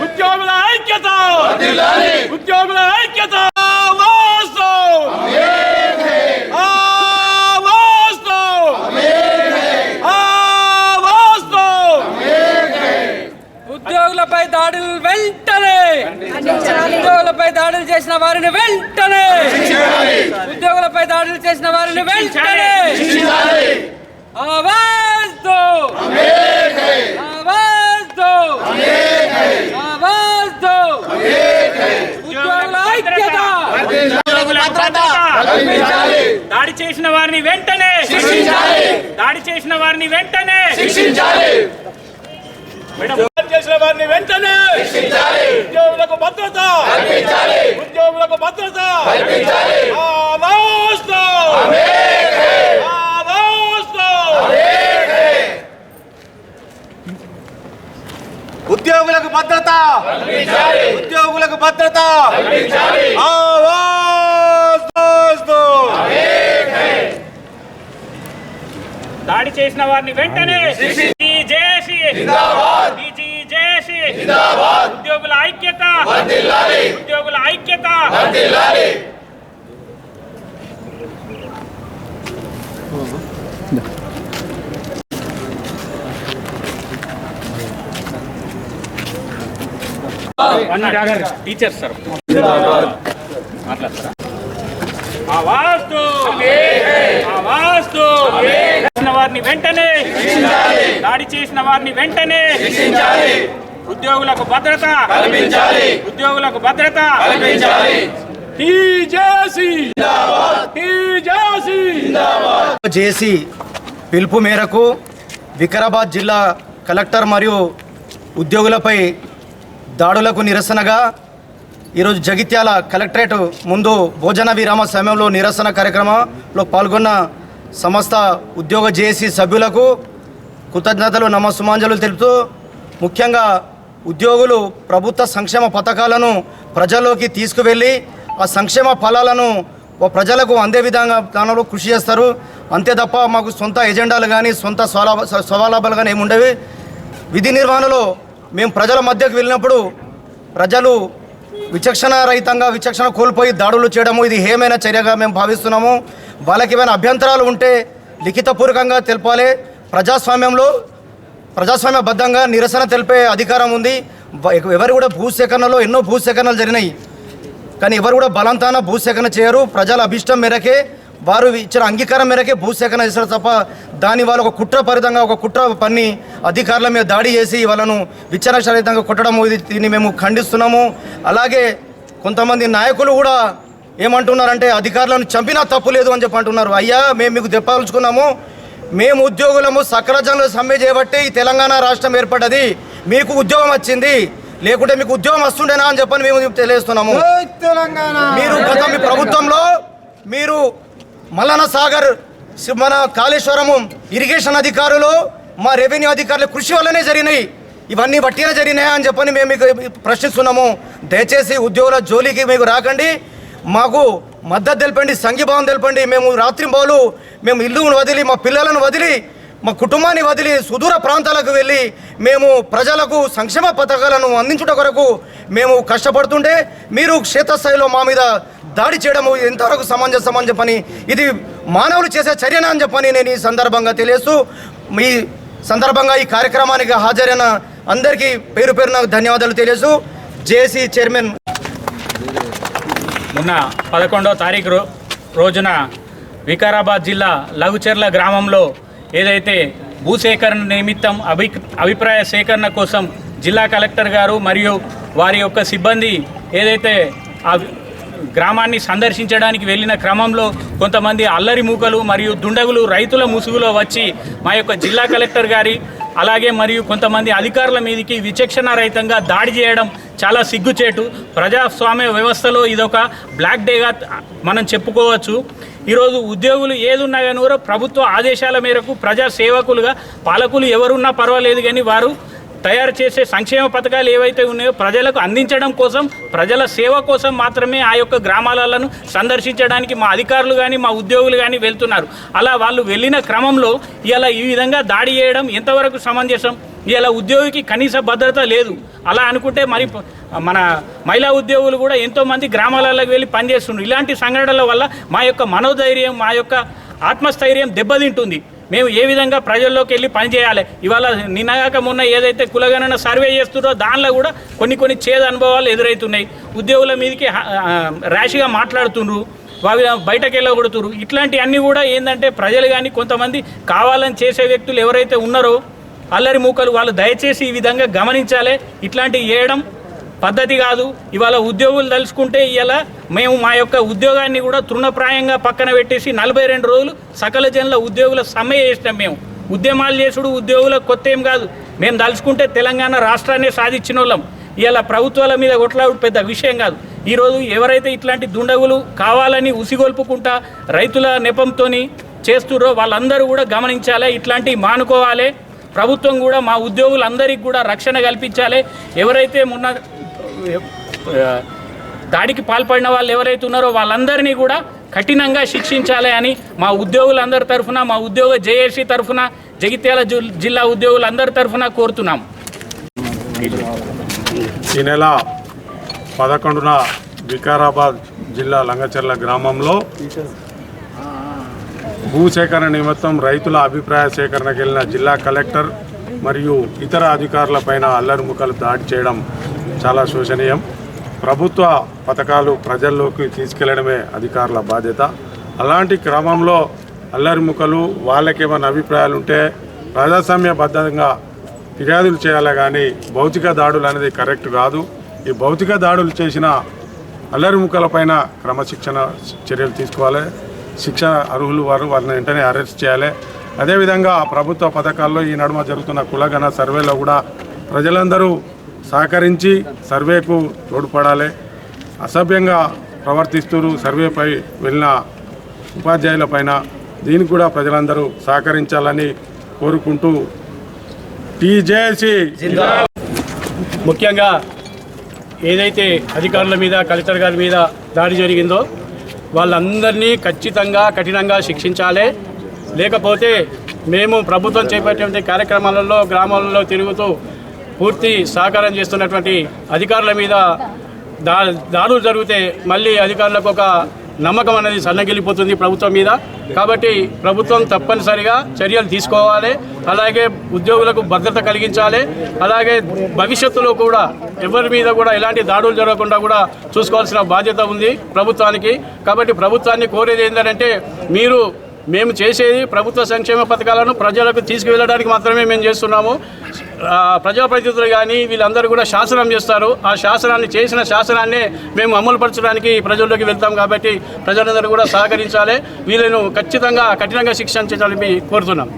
ఉద్యోగుల ఐక్యత, ఉద్యోగుల ఐక్యత. ఉద్యోగులపై దాడులు వెంటనే, ఉద్యోగులపై దాడులు చేసిన వారిని వెంటనే, ఉద్యోగులపై దాడులు చేసిన వారిని వెంటనే ఆవాజ్ దో, ఆవాజ్ దో, ఆవాజ్ దో. ఉద్యోగుల ఐక్యత, దాడి చేసిన వారిని వెంటనే, దాడి చేసిన వారిని వెంటనే చేసిన వారిని వెంటనే ఉద్యోగులకు భద్రత, ఉద్యోగులకు భద్రత. ఉద్యోగులకు భద్రత, ఉద్యోగులకు భద్రత. దాడి చేసిన వారిని వెంటనే ఉద్యోగుల ఐక్యత, ఉద్యోగుల ఐక్యత. టీచర్స్ సార్ మాట్లాడతారా? వారిని వెంటనే, దాడి చేసిన వారిని వెంటనే ఉద్యోగులకు భద్రత, ఉద్యోగులకు భద్రత. జేసీ పిలుపు మేరకు వికారాబాద్ జిల్లా కలెక్టర్ మరియు ఉద్యోగులపై దాడులకు నిరసనగా ఈరోజు జగిత్యాల కలెక్టరేట్ ముందు భోజన విరామ సమయంలో నిరసన కార్యక్రమంలో పాల్గొన్న సమస్త ఉద్యోగ జేఏసీ సభ్యులకు కృతజ్ఞతలు, నమస్సుమాంజలు తెలుపుతూ ముఖ్యంగా ఉద్యోగులు ప్రభుత్వ సంక్షేమ పథకాలను ప్రజల్లోకి తీసుకువెళ్ళి ఆ సంక్షేమ ఫలాలను ప్రజలకు అందే విధంగా దానిలో కృషి చేస్తారు. అంతే తప్ప మాకు సొంత ఎజెండాలు కానీ సొంత స్వలాభాలు కానీ ఏముండేవి. విధి నిర్వహణలో మేము ప్రజల మధ్యకు వెళ్ళినప్పుడు ప్రజలు విచక్షణ కోల్పోయి దాడులు చేయడము ఇది హేమైన చర్యగా మేము భావిస్తున్నాము. వాళ్ళకి ఏమైనా అభ్యంతరాలు ఉంటే లిఖితపూర్వకంగా తెలపాలి. ప్రజాస్వామ్యబద్ధంగా నిరసన తెలిపే అధికారం ఉంది. ఎవరు కూడా భూసేకరణలో ఎన్నో భూసేకరణలు జరిగినాయి, కానీ ఎవరు కూడా బలవంతాన భూసేకరణ చేయరు. ప్రజల అభిష్టం మేరకే, వారు ఇచ్చిన అంగీకారం మేరకే భూసేకరణ చేస్తారు తప్ప దాని వాళ్ళు ఒక కుట్రపరితంగా ఒక కుట్ర పన్ని అధికారుల మీద దాడి చేసి వాళ్ళను విచారణరహితంగా కొట్టడం దీన్ని మేము ఖండిస్తున్నాము. అలాగే కొంతమంది నాయకులు కూడా ఏమంటున్నారంటే అధికారులను చంపినా తప్పు లేదు అని చెప్పి అంటున్నారు. అయ్యా, మేము మీకు చెప్పాల్చుకున్నాము, మేము ఉద్యోగులము సకలజనులు సమ్మె చేయబట్టి ఈ తెలంగాణ రాష్ట్రం ఏర్పడ్డది. మీకు ఉద్యోగం వచ్చింది, లేకుంటే మీకు ఉద్యోగం వస్తుండేనా అని చెప్పని మేము తెలియజేస్తున్నాము. మీరు గత మీ ప్రభుత్వంలో మీరు మల్లన్న సాగర్, మన కాళేశ్వరము ఇరిగేషన్ అధికారులు, మా రెవెన్యూ అధికారుల కృషి వల్లనే జరిగినాయి. ఇవన్నీ బట్టినే జరిగినాయా అని చెప్పని మేము మీకు ప్రశ్నిస్తున్నాము. దయచేసి ఉద్యోగుల జోలికి మీకు రాకండి, మాకు మద్దతు తెలపండి, సంఘీభావం తెలపండి. మేము రాత్రింబౌలు మేము ఇల్లును వదిలి, మా పిల్లలను వదిలి, మా కుటుంబాన్ని వదిలి సుదూర ప్రాంతాలకు వెళ్ళి మేము ప్రజలకు సంక్షేమ పథకాలను అందించుట కొరకు మేము కష్టపడుతుంటే మీరు క్షేత్రస్థాయిలో మా మీద దాడి చేయడము ఎంతవరకు సమంజసం అని చెప్పని, ఇది మానవులు చేసే చర్యనా అని చెప్పని నేను ఈ సందర్భంగా తెలియజేస్తూ, ఈ సందర్భంగా ఈ కార్యక్రమానికి హాజరైన అందరికీ పేరు పేరున ధన్యవాదాలు తెలియజేస్తూ జేఏసీ చైర్మన్. మొన్న 11వ తారీఖు రోజున వికారాబాద్ జిల్లా లఘుచెర్ల గ్రామంలో ఏదైతే భూసేకరణ నిమిత్తం అభిప్రాయ సేకరణ కోసం జిల్లా కలెక్టర్ గారు మరియు వారి యొక్క సిబ్బంది ఏదైతే ఆ గ్రామాన్ని సందర్శించడానికి వెళ్ళిన క్రమంలో కొంతమంది అల్లరి మూకలు మరియు దుండగులు రైతుల ముసుగులో వచ్చి మా యొక్క జిల్లా కలెక్టర్ గారి అలాగే మరియు కొంతమంది అధికారుల మీదకి విచక్షణారహితంగా దాడి చేయడం చాలా సిగ్గుచేటు. ప్రజాస్వామ్య వ్యవస్థలో ఇదొక బ్లాక్ డేగా మనం చెప్పుకోవచ్చు. ఈరోజు ఉద్యోగులు ఏదున్నా కానీ కూడా ప్రభుత్వ ఆదేశాల మేరకు ప్రజా సేవకులుగా పాలకులు ఎవరున్నా పర్వాలేదు కానీ వారు తయారు చేసే సంక్షేమ పథకాలు ఏవైతే ఉన్నాయో ప్రజలకు అందించడం కోసం, ప్రజల సేవ కోసం మాత్రమే ఆ యొక్క గ్రామాలను సందర్శించడానికి మా అధికారులు కానీ మా ఉద్యోగులు కానీ వెళ్తున్నారు. అలా వాళ్ళు వెళ్ళిన క్రమంలో ఇలా ఈ విధంగా దాడి చేయడం ఎంతవరకు సమంజసం? ఇలా ఉద్యోగికి కనీస భద్రత లేదు. అలా అనుకుంటే మరి మన మహిళా ఉద్యోగులు కూడా ఎంతోమంది గ్రామాలకు వెళ్ళి పనిచేస్తున్నారు. ఇలాంటి సంఘటనల వల్ల మా యొక్క మనోధైర్యం, మా యొక్క ఆత్మస్థైర్యం దెబ్బతింటుంది. మేము ఏ విధంగా ప్రజల్లోకి వెళ్ళి పనిచేయాలి? ఇవాళ నిన్నగాక మొన్న ఏదైతే కులగణన సర్వే చేస్తున్నారో దానిలో కూడా కొన్ని చేదు అనుభవాలు ఎదురవుతున్నాయి. ఉద్యోగుల మీదకి ర్యాష్గా మాట్లాడుతున్నారు, బయటకు వెళ్ళగొడుతున్నారు. ఇట్లాంటివన్నీ కూడా ఏంటంటే ప్రజలు కానీ కొంతమంది కావాలని చేసే వ్యక్తులు ఎవరైతే ఉన్నారో అల్లరి మూకలు, వాళ్ళు దయచేసి ఈ విధంగా గమనించాలి. ఇట్లాంటివి చేయడం పద్ధతి కాదు. ఇవాళ ఉద్యోగులు తలుచుకుంటే ఇలా మేము మా యొక్క ఉద్యోగాన్ని కూడా తృణప్రాయంగా పక్కన పెట్టేసి 42 రోజులు సకల జనుల ఉద్యోగుల సమ్మె చేసినాం. మేము ఉద్యమాలు చేసుడు ఉద్యోగులకు కొత్త ఏం కాదు. మేము తలుచుకుంటే తెలంగాణ రాష్ట్రాన్ని సాధించిన వాళ్ళం. ఇలా ప్రభుత్వాల మీద కొట్లాడు పెద్ద విషయం కాదు. ఈరోజు ఎవరైతే ఇట్లాంటి దుండగులు కావాలని ఉసిగొల్పుకుంటా రైతుల నెపంతో చేస్తుర్రో వాళ్ళందరూ కూడా గమనించాలి, ఇట్లాంటివి మానుకోవాలి. ప్రభుత్వం కూడా మా ఉద్యోగులందరికీ కూడా రక్షణ కల్పించాలి. ఎవరైతే మొన్న దాడికి పాల్పడిన వాళ్ళు ఎవరైతే ఉన్నారో వాళ్ళందరినీ కూడా కఠినంగా శిక్షించాలి అని మా ఉద్యోగులందరి తరఫున, మా ఉద్యోగ జేఏసీ తరఫున, జగిత్యాల జిల్లా ఉద్యోగులందరి తరఫున కోరుతున్నాం. ఈ నెల 11న వికారాబాద్ జిల్లా లంగచెర్ల గ్రామంలో భూసేకరణ నిమిత్తం రైతుల అభిప్రాయ సేకరణకు వెళ్ళిన జిల్లా కలెక్టర్ మరియు ఇతర అధికారులపైన అల్లరిముఖలు దాడి చేయడం చాలా శోచనీయం. ప్రభుత్వ పథకాలు ప్రజల్లోకి తీసుకెళ్లడమే అధికారుల బాధ్యత. అలాంటి క్రమంలో అల్లరిముఖలు వాళ్ళకేమైనా అభిప్రాయాలు ఉంటే ప్రజాస్వామ్యబద్ధంగా ఫిర్యాదులు చేయాలి, కానీ భౌతిక దాడులు అనేది కరెక్ట్ కాదు. ఈ భౌతిక దాడులు చేసిన అల్లరిముఖలపైన క్రమశిక్షణ చర్యలు తీసుకోవాలి. శిక్ష అర్హులు వారిని వెంటనే అరెస్ట్ చేయాలి. అదేవిధంగా ప్రభుత్వ పథకాల్లో ఈ నడుమ జరుగుతున్న కులగణ సర్వేలో కూడా ప్రజలందరూ సహకరించి సర్వేకు తోడ్పడాలి. అసభ్యంగా ప్రవర్తిస్తూ సర్వేపై వెళ్ళిన ఉపాధ్యాయులపైన దీనికి కూడా ప్రజలందరూ సహకరించాలని కోరుకుంటూ టీజేసీ. ముఖ్యంగా ఏదైతే అధికారుల మీద, కలెక్టర్ గారి మీద దాడి జరిగిందో వాళ్ళందరినీ ఖచ్చితంగా కఠినంగా శిక్షించాలి. లేకపోతే మేము ప్రభుత్వం చేపట్టే కార్యక్రమాలలో గ్రామాలలో తిరుగుతూ పూర్తి సహకారం చేస్తున్నటువంటి అధికారుల మీద దాడులు జరిగితే మళ్ళీ అధికారులకు ఒక నమ్మకం అనేది సన్నగిలిపోతుంది ప్రభుత్వం మీద. కాబట్టి ప్రభుత్వం తప్పనిసరిగా చర్యలు తీసుకోవాలి. అలాగే ఉద్యోగులకు భద్రత కలిగించాలి. అలాగే భవిష్యత్తులో కూడా ఎవరి మీద కూడా ఎలాంటి దాడులు జరగకుండా కూడా చూసుకోవాల్సిన బాధ్యత ఉంది ప్రభుత్వానికి. కాబట్టి ప్రభుత్వాన్ని కోరేది ఏంటంటే మేము చేసేది ప్రభుత్వ సంక్షేమ పథకాలను ప్రజలకు తీసుకువెళ్ళడానికి మాత్రమే మేము చేస్తున్నాము. ప్రజాప్రతినిధులు కానీ వీళ్ళందరూ కూడా శాసనం చేస్తారు. ఆ చేసిన శాసనాన్ని మేము అమలుపరచడానికి ప్రజల్లోకి వెళ్తాం. కాబట్టి ప్రజలందరూ కూడా సహకరించాలి. వీళ్ళను ఖచ్చితంగా కఠినంగా శిక్షించాలని కోరుతున్నాం.